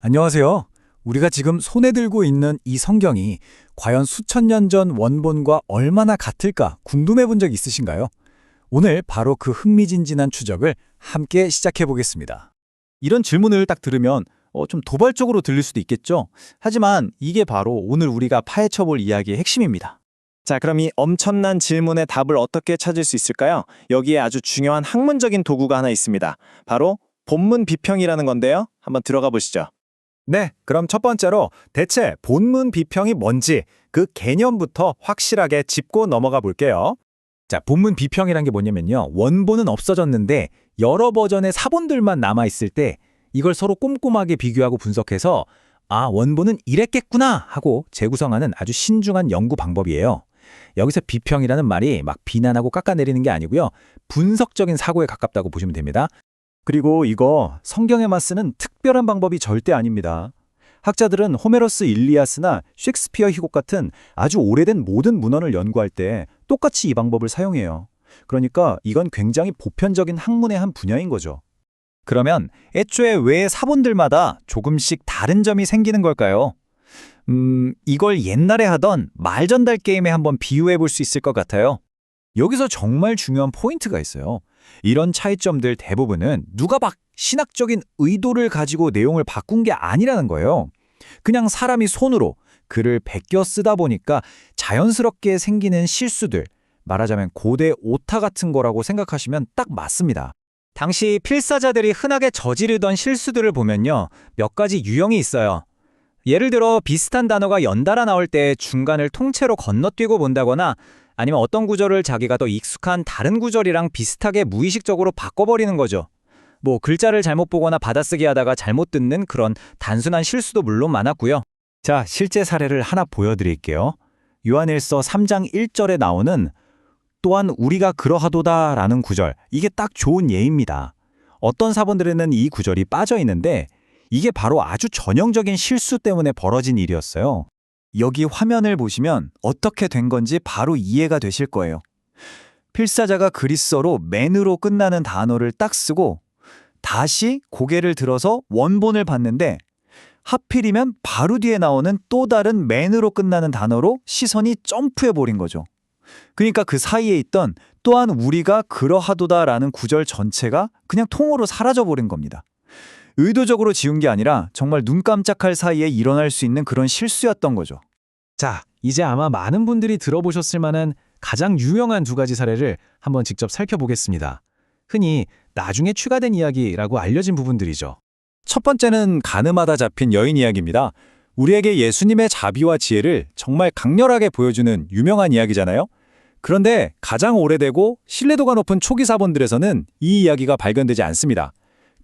안녕하세요. 우리가 지금 손에 들고 있는 이 성경이 과연 수천 년 전 원본과 얼마나 같을까 궁금해 본 적 있으신가요? 오늘 바로 그 흥미진진한 추적을 함께 시작해 보겠습니다. 이런 질문을 딱 들으면 좀 도발적으로 들릴 수도 있겠죠. 하지만 이게 바로 오늘 우리가 파헤쳐볼 이야기의 핵심입니다. 자, 그럼 이 엄청난 질문의 답을 어떻게 찾을 수 있을까요? 여기에 아주 중요한 학문적인 도구가 하나 있습니다. 바로 본문 비평이라는 건데요. 한번 들어가 보시죠. 네, 그럼 첫 번째로 대체 본문 비평이 뭔지 그 개념부터 확실하게 짚고 넘어가 볼게요. 자, 본문 비평이란 게 뭐냐면요. 원본은 없어졌는데 여러 버전의 사본들만 남아있을 때 이걸 서로 꼼꼼하게 비교하고 분석해서 원본은 이랬겠구나 하고 재구성하는 아주 신중한 연구 방법이에요. 여기서 비평이라는 말이 막 비난하고 깎아내리는 게 아니고요. 분석적인 사고에 가깝다고 보시면 됩니다. 그리고 이거 성경에만 쓰는 특별한 방법이 절대 아닙니다. 학자들은 호메로스 일리아스나 셰익스피어 희곡 같은 아주 오래된 모든 문헌을 연구할 때 똑같이 이 방법을 사용해요. 그러니까 이건 굉장히 보편적인 학문의 한 분야인 거죠. 그러면 애초에 왜 사본들마다 조금씩 다른 점이 생기는 걸까요? 이걸 옛날에 하던 말 전달 게임에 한번 비유해 볼 수 있을 것 같아요. 여기서 정말 중요한 포인트가 있어요. 이런 차이점들 대부분은 누가 막 신학적인 의도를 가지고 내용을 바꾼 게 아니라는 거예요. 그냥 사람이 손으로 글을 베껴 쓰다 보니까 자연스럽게 생기는 실수들, 말하자면 고대 오타 같은 거라고 생각하시면 딱 맞습니다. 당시 필사자들이 흔하게 저지르던 실수들을 보면요, 몇 가지 유형이 있어요. 예를 들어 비슷한 단어가 연달아 나올 때 중간을 통째로 건너뛰고 본다거나 아니면 어떤 구절을 자기가 더 익숙한 다른 구절이랑 비슷하게 무의식적으로 바꿔버리는 거죠. 뭐 글자를 잘못 보거나 받아쓰기 하다가 잘못 듣는 그런 단순한 실수도 물론 많았고요. 자, 실제 사례를 하나 보여드릴게요. 요한일서 3장 1절에 나오는 또한 우리가 그러하도다 라는 구절, 이게 딱 좋은 예입니다. 어떤 사본들에는 이 구절이 빠져 있는데 이게 바로 아주 전형적인 실수 때문에 벌어진 일이었어요. 여기 화면을 보시면 어떻게 된 건지 바로 이해가 되실 거예요. 필사자가 그리스어로 맨으로 끝나는 단어를 딱 쓰고 다시 고개를 들어서 원본을 봤는데 하필이면 바로 뒤에 나오는 또 다른 맨으로 끝나는 단어로 시선이 점프해버린 거죠. 그러니까 그 사이에 있던 또한 우리가 그러하도다라는 구절 전체가 그냥 통으로 사라져버린 겁니다. 의도적으로 지운 게 아니라 정말 눈 깜짝할 사이에 일어날 수 있는 그런 실수였던 거죠. 자, 이제 아마 많은 분들이 들어보셨을 만한 가장 유명한 두 가지 사례를 한번 직접 살펴보겠습니다. 흔히 나중에 추가된 이야기라고 알려진 부분들이죠. 첫 번째는 가늠하다 잡힌 여인 이야기입니다. 우리에게 예수님의 자비와 지혜를 정말 강렬하게 보여주는 유명한 이야기잖아요. 그런데 가장 오래되고 신뢰도가 높은 초기 사본들에서는 이 이야기가 발견되지 않습니다.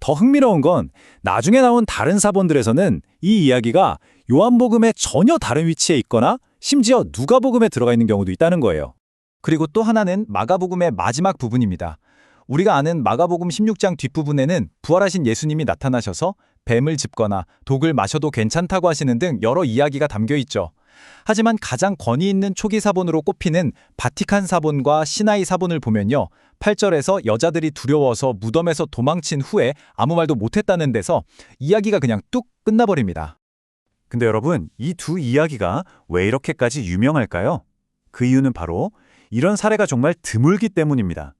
더 흥미로운 건 나중에 나온 다른 사본들에서는 이 이야기가 요한복음의 전혀 다른 위치에 있거나 심지어 누가복음에 들어가 있는 경우도 있다는 거예요. 그리고 또 하나는 마가복음의 마지막 부분입니다. 우리가 아는 마가복음 16장 뒷부분에는 부활하신 예수님이 나타나셔서 뱀을 짚거나 독을 마셔도 괜찮다고 하시는 등 여러 이야기가 담겨 있죠. 하지만 가장 권위 있는 초기 사본으로 꼽히는 바티칸 사본과 시나이 사본을 보면요. 8절에서 여자들이 두려워서 무덤에서 도망친 후에 아무 말도 못했다는 데서 이야기가 그냥 뚝 끝나버립니다. 근데 여러분, 이 두 이야기가 왜 이렇게까지 유명할까요? 그 이유는 바로 이런 사례가 정말 드물기 때문입니다.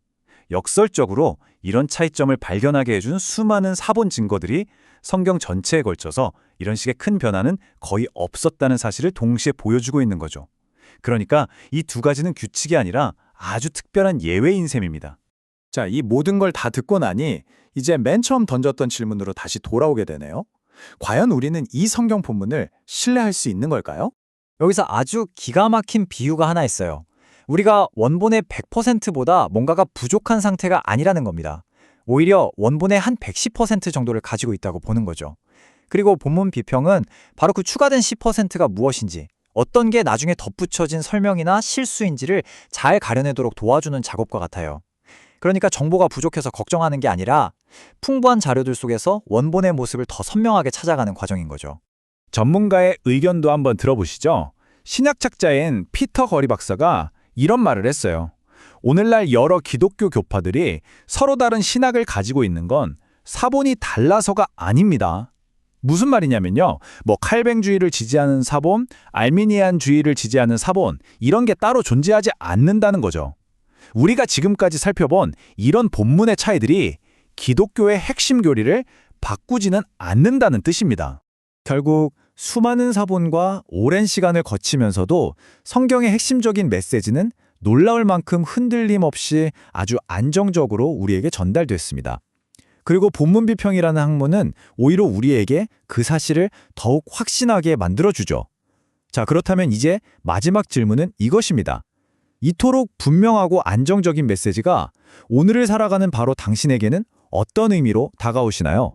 역설적으로 이런 차이점을 발견하게 해준 수많은 사본 증거들이 성경 전체에 걸쳐서 이런 식의 큰 변화는 거의 없었다는 사실을 동시에 보여주고 있는 거죠. 그러니까 이 두 가지는 규칙이 아니라 아주 특별한 예외인 셈입니다. 자, 이 모든 걸 다 듣고 나니 이제 맨 처음 던졌던 질문으로 다시 돌아오게 되네요. 과연 우리는 이 성경 본문을 신뢰할 수 있는 걸까요? 여기서 아주 기가 막힌 비유가 하나 있어요. 우리가 원본의 100%보다 뭔가가 부족한 상태가 아니라는 겁니다. 오히려 원본의 한 110% 정도를 가지고 있다고 보는 거죠. 그리고 본문 비평은 바로 그 추가된 10%가 무엇인지, 어떤 게 나중에 덧붙여진 설명이나 실수인지를 잘 가려내도록 도와주는 작업과 같아요. 그러니까 정보가 부족해서 걱정하는 게 아니라 풍부한 자료들 속에서 원본의 모습을 더 선명하게 찾아가는 과정인 거죠. 전문가의 의견도 한번 들어보시죠. 신약학자인 피터 거리 박사가 이런 말을 했어요. 오늘날 여러 기독교 교파들이 서로 다른 신학을 가지고 있는 건 사본이 달라서가 아닙니다. 무슨 말이냐면요. 뭐 칼뱅주의를 지지하는 사본, 알미니안주의를 지지하는 사본, 이런 게 따로 존재하지 않는다는 거죠. 우리가 지금까지 살펴본 이런 본문의 차이들이 기독교의 핵심 교리를 바꾸지는 않는다는 뜻입니다. 결국 수많은 사본과 오랜 시간을 거치면서도 성경의 핵심적인 메시지는 놀라울 만큼 흔들림 없이 아주 안정적으로 우리에게 전달됐습니다. 그리고 본문 비평이라는 학문은 오히려 우리에게 그 사실을 더욱 확신하게 만들어주죠. 자, 그렇다면 이제 마지막 질문은 이것입니다. 이토록 분명하고 안정적인 메시지가 오늘을 살아가는 바로 당신에게는 어떤 의미로 다가오시나요?